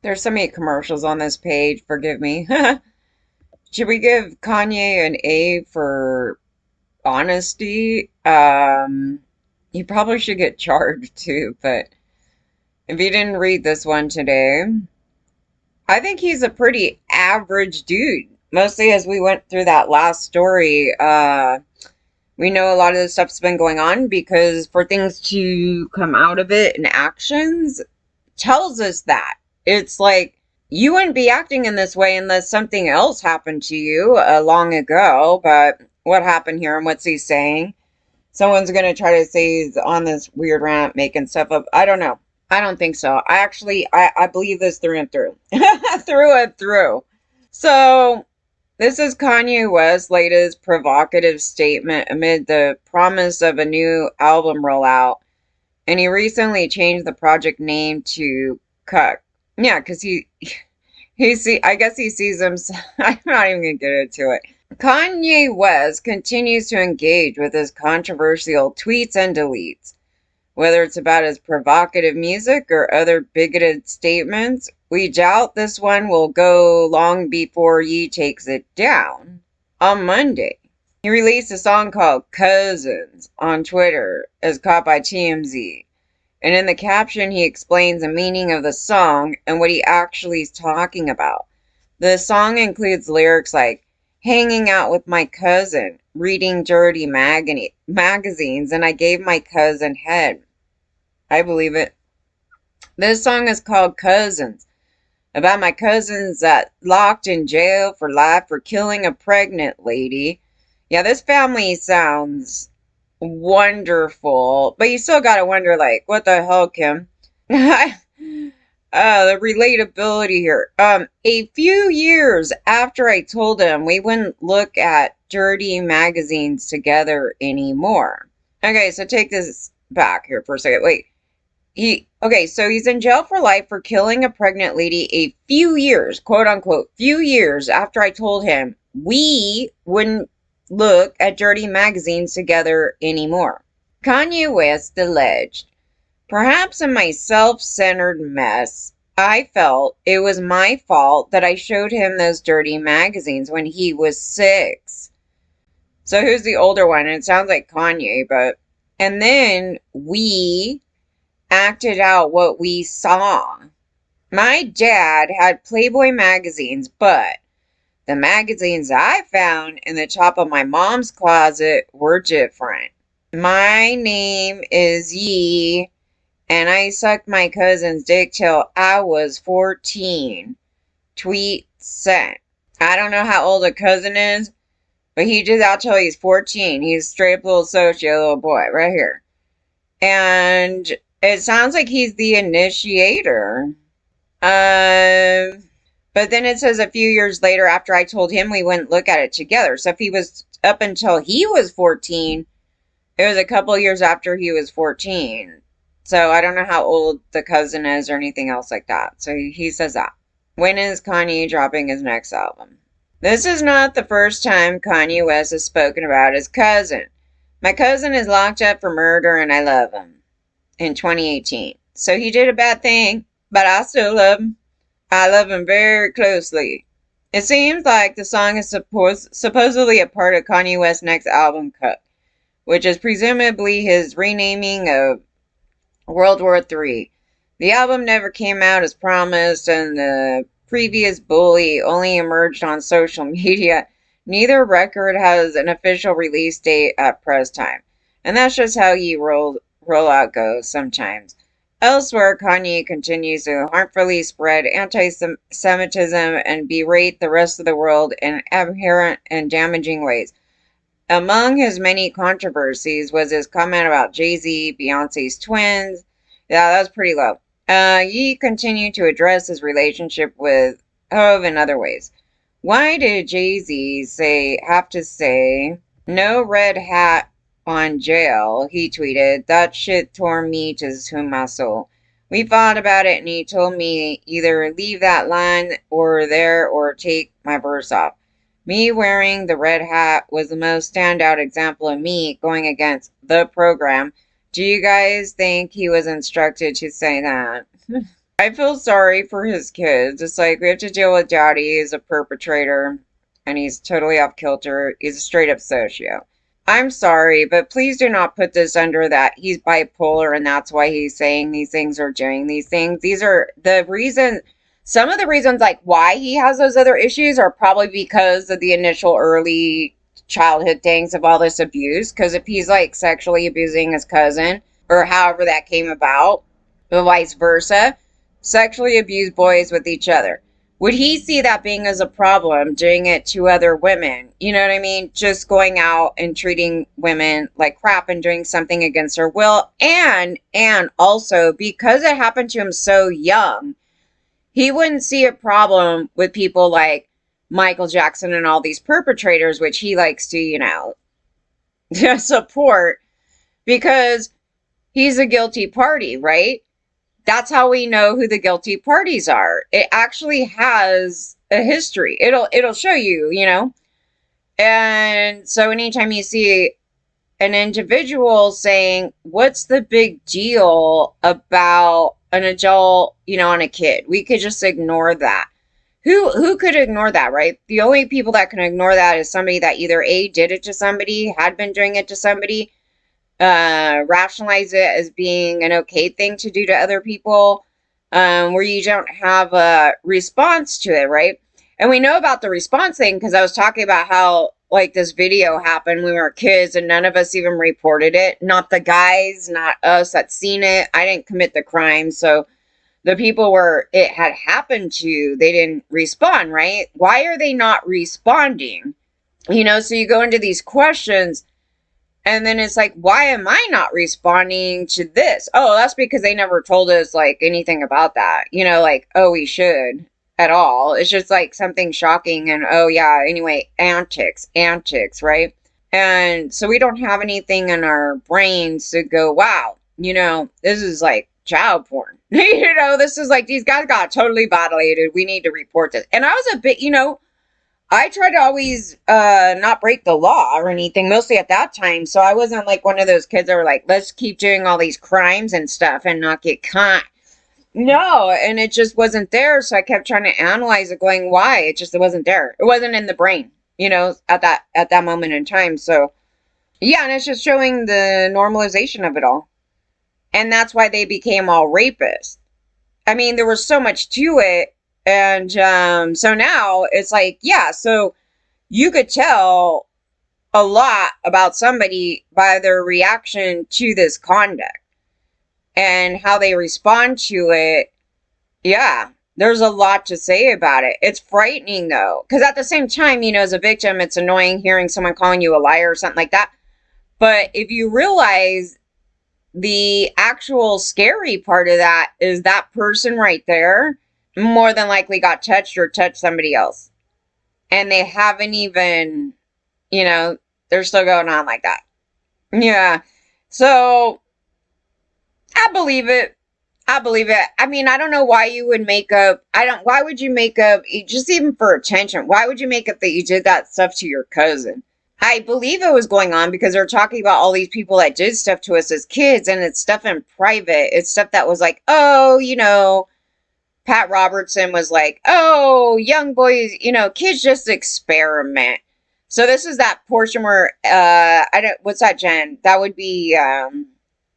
There's so many commercials on this page. Forgive me. Should we give Kanye an A for honesty? He probably should get charged too, but if you didn't read this one today, I think he's a pretty average dude. Mostly as we went through that last story, we know a lot of this stuff's been going on because for things to come out of it and actions tells us that. It's like you wouldn't be acting in this way unless something else happened to you long ago. But what happened here and what's he saying? Someone's going to try to say he's on this weird rant making stuff up. I don't know. I don't think so. I believe this through and through. Through and through. So this is Kanye West's latest provocative statement amid the promise of a new album rollout. And he recently changed the project name to Cuck. Yeah, because I guess he sees him. I'm not even going to get into it. Kanye West continues to engage with his controversial tweets and deletes. Whether it's about his provocative music or other bigoted statements, we doubt this one will go long before Ye takes it down. On Monday, he released a song called Cousins on Twitter, as caught by TMZ. And in the caption, he explains the meaning of the song and what he actually is talking about. The song includes lyrics like, hanging out with my cousin, reading dirty magazines, and I gave my cousin head. I believe it. This song is called Cousins, about my cousins that locked in jail for life for killing a pregnant lady. Yeah, this family sounds wonderful, but you still gotta wonder, like, what the hell, Kim? The relatability here. A few years after I told him we wouldn't look at dirty magazines together anymore. Okay, so take this back here for a second. Wait. So he's in jail for life for killing a pregnant lady a few years, quote unquote, few years after I told him we wouldn't look at dirty magazines together anymore. Kanye West alleged, perhaps in my self-centered mess, I felt it was my fault that I showed him those dirty magazines when he was 6. So who's the older one? It sounds like Kanye, but... And then we acted out what we saw. My dad had Playboy magazines, but the magazines I found in the top of my mom's closet were different. My name is Ye, and I sucked my cousin's dick till I was 14. Tweet sent. I don't know how old a cousin is, but he did that till he's 14. He's a straight up little socio little boy right here. And it sounds like he's the initiator. But then it says a few years later after I told him we wouldn't look at it together. So if he was up until he was 14, it was a couple years after he was 14. So I don't know how old the cousin is or anything else like that. So he says that. When is Kanye dropping his next album? This is not the first time Kanye West has spoken about his cousin. My cousin is locked up for murder and I love him. In 2018. So he did a bad thing, but I still love him. I love him very closely. It seems like the song is supposedly a part of Kanye West's next album cut, which is presumably his renaming of World War III. The album never came out as promised, and the previous bully only emerged on social media. Neither record has an official release date at press time. And that's just how you rollout goes sometimes. Elsewhere, Kanye continues to harmfully spread anti-Semitism and berate the rest of the world in abhorrent and damaging ways. Among his many controversies was his comment about Jay-Z, Beyonce's twins. Yeah, that was pretty low. He continued to address his relationship with Hov in other ways. Why did Jay-Z have to say no red hat on jail? He tweeted, that shit tore me to my soul. We fought about it and he told me either leave that line or take my verse off. Me wearing the red hat was the most standout example of me going against the program. Do you guys think he was instructed to say that? I feel sorry for his kids. It's like we have to deal with daddy as a perpetrator and he's totally off kilter. He's a straight up socio. I'm sorry, but please do not put this under that he's bipolar and that's why he's saying these things or doing these things. These are the reasons, some of the reasons like why he has those other issues are probably because of the initial early childhood things of all this abuse. Because if he's like sexually abusing his cousin or however that came about, or vice versa, sexually abuse boys with each other. Would he see that being as a problem, doing it to other women? You know what I mean? Just going out and treating women like crap and doing something against their will. And also because it happened to him so young, he wouldn't see a problem with people like Michael Jackson and all these perpetrators, which he likes to, support because he's a guilty party, right? That's how we know who the guilty parties are. It actually has a history. It'll show you. And so anytime you see an individual saying, "What's the big deal about an adult, on a kid?" We could just ignore that. Who could ignore that, right? The only people that can ignore that is somebody that either A, did it to somebody, had been doing it to somebody, rationalize it as being an okay thing to do to other people, where you don't have a response to it, right? And we know about the response thing because I was talking about how like this video happened when we were kids and none of us even reported it. Not the guys, not us that seen it. I didn't commit the crime, so the people where it had happened to, they didn't respond, right? Why are they not responding? So you go into these questions and then it's like, why am I not responding to this? Oh, that's because they never told us like anything about that. Like, oh, we should at all. It's just like something shocking and oh yeah, anyway, antics, right? And so we don't have anything in our brains to go, wow, this is like child porn. This is like these guys got totally violated. We need to report this. And I was a bit, I try to always not break the law or anything, mostly at that time. So I wasn't like one of those kids that were like, let's keep doing all these crimes and stuff and not get caught. No, and it just wasn't there. So I kept trying to analyze it, going, why? It wasn't there. It wasn't in the brain, at that moment in time. So yeah, and it's just showing the normalization of it all. And that's why they became all rapists. I mean, there was so much to it. And so now it's like, yeah, so you could tell a lot about somebody by their reaction to this conduct and how they respond to it. Yeah, there's a lot to say about it. It's frightening, though, because at the same time, as a victim, it's annoying hearing someone calling you a liar or something like that. But if you realize the actual scary part of that is that person right there more than likely got touched or touched somebody else. And they haven't even, they're still going on like that. Yeah. So I believe it. I mean, I don't know why you would why would you make up, just even for attention, why would you make up that you did that stuff to your cousin? I believe it was going on because they're talking about all these people that did stuff to us as kids, and it's stuff in private. It's stuff that was like, oh, Pat Robertson was like, oh, young boys, kids just experiment. So this is that portion where, what's that gen? That would be,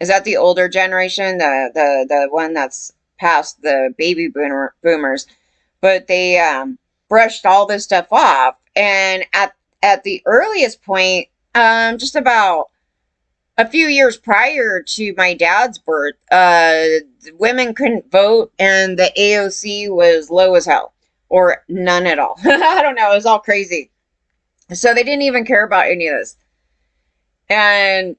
is that the older generation? The one that's past the baby boomers. But they, brushed all this stuff off. And at the earliest point, just about a few years prior to my dad's birth, women couldn't vote and the AOC was low as hell or none at all. I don't know. It was all crazy. So they didn't even care about any of this. And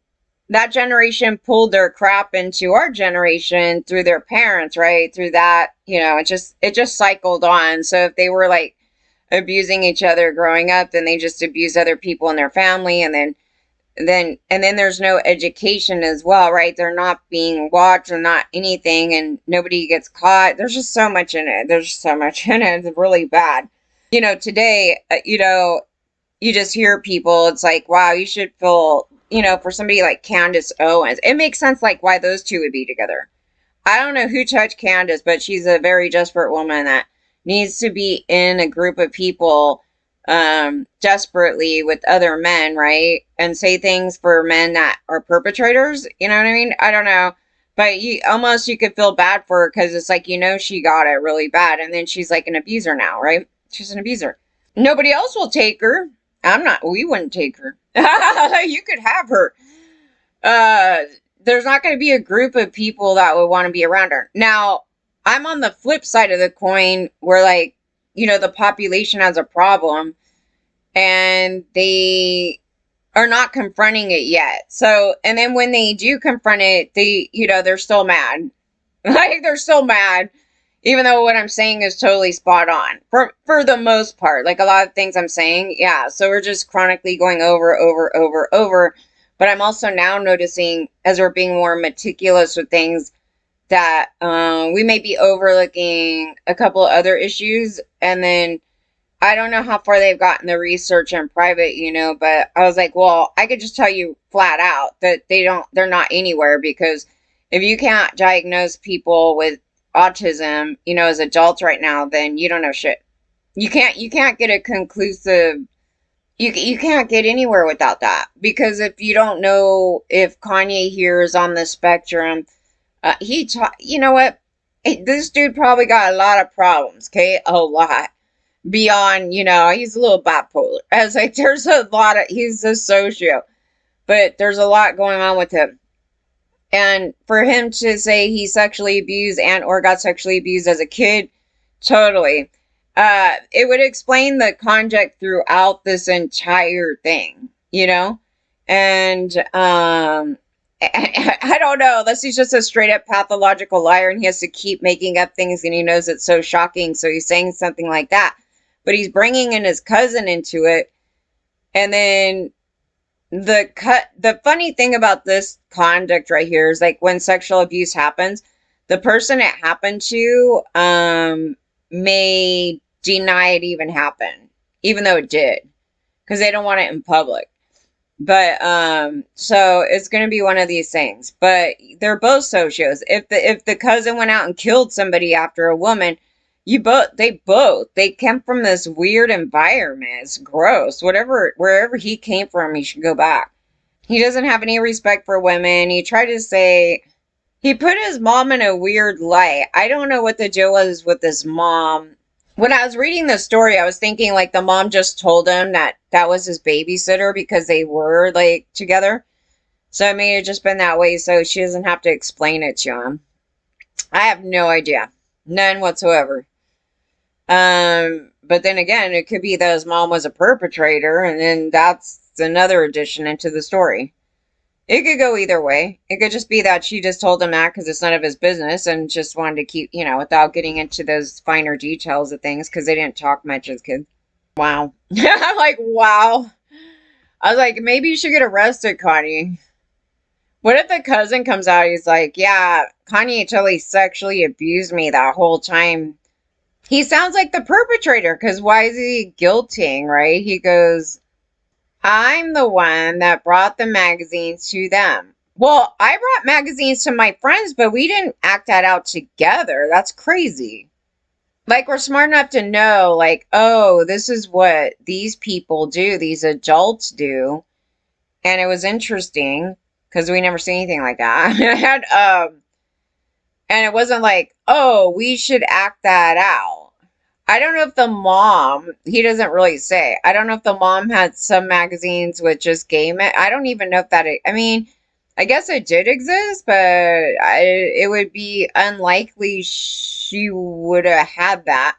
that generation pulled their crap into our generation through their parents, right? Through that, it just cycled on. So if they were like abusing each other growing up, then they just abuse other people in their family, and then there's no education as well, right? They're not being watched or not anything, and nobody gets caught. There's just so much in it. It's really bad. Today, you just hear people, it's like, wow, you should feel, for somebody like Candace Owens, it makes sense like why those two would be together. I don't know who touched Candace, but she's a very desperate woman that needs to be in a group of people desperately with other men, right? And say things for men that are perpetrators. You know what I mean? I don't know. But you could feel bad for her because it's like, she got it really bad. And then she's like an abuser now, right? She's an abuser. Nobody else will take her. We wouldn't take her. You could have her. Uh, there's not going to be a group of people that would want to be around her. Now, I'm on the flip side of the coin where, like, the population has a problem and they are not confronting it yet. So, and then when they do confront it, they're still mad. Like, they're still mad, even though what I'm saying is totally spot on for the most part. Like, a lot of things I'm saying, yeah. So we're just chronically going over. But I'm also now noticing, as we're being more meticulous with things, that we may be overlooking a couple of other issues. And then I don't know how far they've gotten the research in private, but I was like, well, I could just tell you flat out that they're not anywhere, because if you can't diagnose people with autism, as adults right now, then you don't know shit. You can't get a conclusive, you can't get anywhere without that, because if you don't know if Kanye here is on the spectrum, you know what? This dude probably got a lot of problems, okay? A lot. Beyond, he's a little bipolar. I was like, he's a socio, but there's a lot going on with him. And for him to say he sexually abused and or got sexually abused as a kid, totally. It would explain the conduct throughout this entire thing, And I don't know. Unless he's just a straight up pathological liar and he has to keep making up things and he knows it's so shocking, so he's saying something like that. But he's bringing in his cousin into it. And then the funny thing about this conduct right here is, like, when sexual abuse happens, the person it happened to may deny it even happened, even though it did, because they don't want it in public. But so it's going to be one of these things. But they're both socios. If the cousin went out and killed somebody after a woman, they came from this weird environment. It's gross. Wherever he came from, he should go back. He doesn't have any respect for women. He tried to say, he put his mom in a weird light. I don't know what the deal was with his mom. When I was reading the story, I was thinking, like, the mom just told him that was his babysitter because they were, like, together. So it may have just been that way, so she doesn't have to explain it to him. I have no idea. None whatsoever. But then again, it could be that his mom was a perpetrator, and then that's another addition into the story. It could go either way. It could just be that she just told him that because it's none of his business and just wanted to keep, without getting into those finer details of things, because they didn't talk much as kids. Wow. I'm like, wow. I was like, maybe you should get arrested, Kanye. What if the cousin comes out, he's like, yeah, Kanye totally sexually abused me that whole time. He sounds like the perpetrator, because why is he guilting, right? He goes, I'm the one that brought the magazines to them. Well, I brought magazines to my friends, but we didn't act that out together. That's crazy. Like, we're smart enough to know, like, oh, this is what these people do, these adults do. And it was interesting, because we never see anything like that. And it wasn't like, oh, we should act that out. I don't know if the mom, he doesn't really say. I don't know if the mom had some magazines with just gay men. I don't even know if that, I mean, I guess it did exist, but it would be unlikely she would have had that.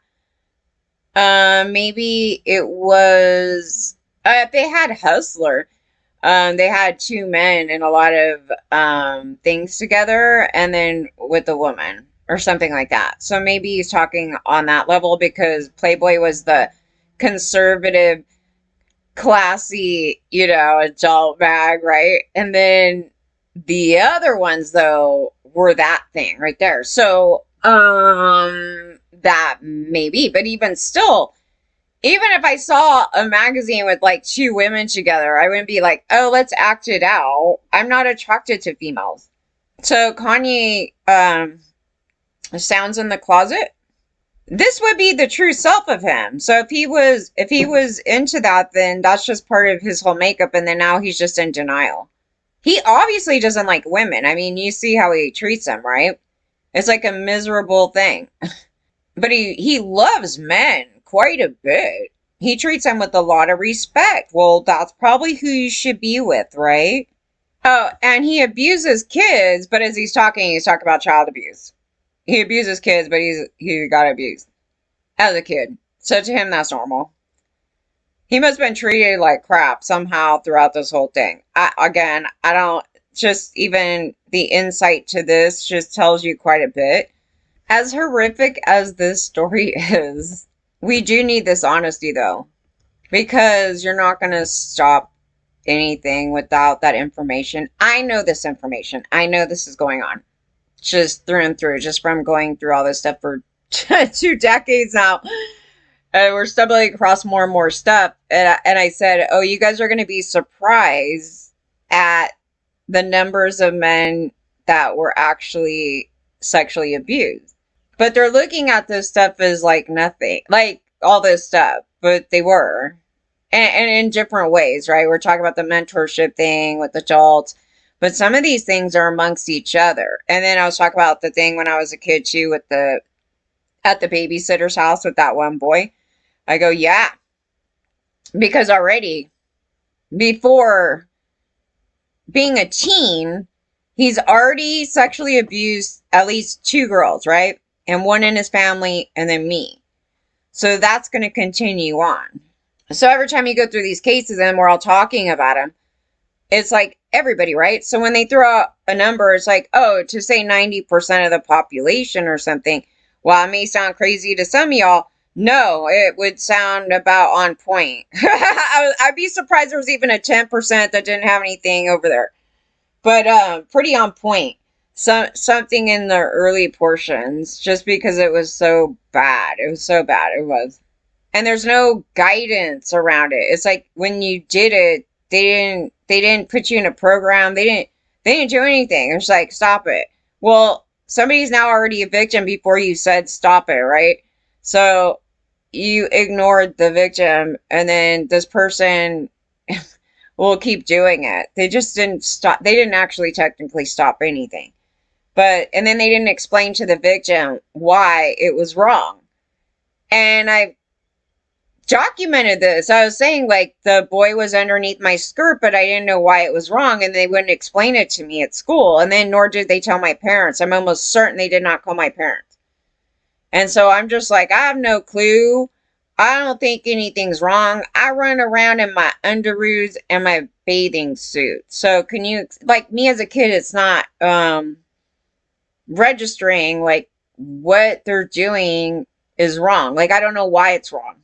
Maybe it was, if they had Hustler, they had two men and a lot of things together, and then with a woman or something like that. So maybe he's talking on that level, because Playboy was the conservative, classy, adult mag, right? And then the other ones, though, were that thing right there. So that maybe, but even still, even if I saw a magazine with like two women together, I wouldn't be like, oh, let's act it out. I'm not attracted to females. So Kanye, Sounds in the closet. This would be the true self of him. So if he was into that, then that's just part of his whole makeup, and then now he's just in denial. He obviously doesn't like women. I mean, you see how he treats them, right? It's like a miserable thing. But he loves men quite a bit. He treats them with a lot of respect. Well, that's probably who you should be with, right? Oh, and he abuses kids, but as he's talking about child abuse. He abuses kids, but he got abused as a kid. So to him, that's normal. He must have been treated like crap somehow throughout this whole thing. Again, I don't, just even the insight to this just tells you quite a bit. As horrific as this story is, we do need this honesty though, because you're not going to stop anything without that information. I know this information. I know this is going on just through and through, just from going through all this stuff for 2 decades now. And we're stumbling across more and more stuff. And I said, oh, you guys are going to be surprised at the numbers of men that were actually sexually abused. But they're looking at this stuff as like nothing, like all this stuff, but they were. And in different ways, right? We're talking about the mentorship thing with adults, but some of these things are amongst each other. And then I was talking about the thing when I was a kid too, with at the babysitter's house with that one boy. I go, yeah, because already before being a teen, he's already sexually abused at least 2 girls, right? And one in his family, and then me. So that's going to continue on. So every time you go through these cases and we're all talking about them, it's like everybody, right? So when they throw out a number, it's like, oh, to say 90% of the population or something. While it may sound crazy to some of y'all, no, it would sound about on point. I'd be surprised there was even a 10% that didn't have anything over there. But pretty on point. Something in the early portions, just because it was so bad. It was so bad. It was. And there's no guidance around it. It's like when you did it, they didn't put you in a program. They didn't do anything. It's like, stop it. Well, somebody's now already a victim before you said stop it, right? So you ignored the victim, and then this person will keep doing it. They just didn't stop. They didn't actually technically stop anything. And then they didn't explain to the victim why it was wrong. And I documented this. I was saying, like, the boy was underneath my skirt, but I didn't know why it was wrong, and they wouldn't explain it to me at school. And then nor did they tell my parents. I'm almost certain they did not call my parents. And so I'm just like, I have no clue. I don't think anything's wrong. I run around in my underoos and my bathing suit. So can you, like, me as a kid, it's not registering like what they're doing is wrong. Like, I don't know why it's wrong.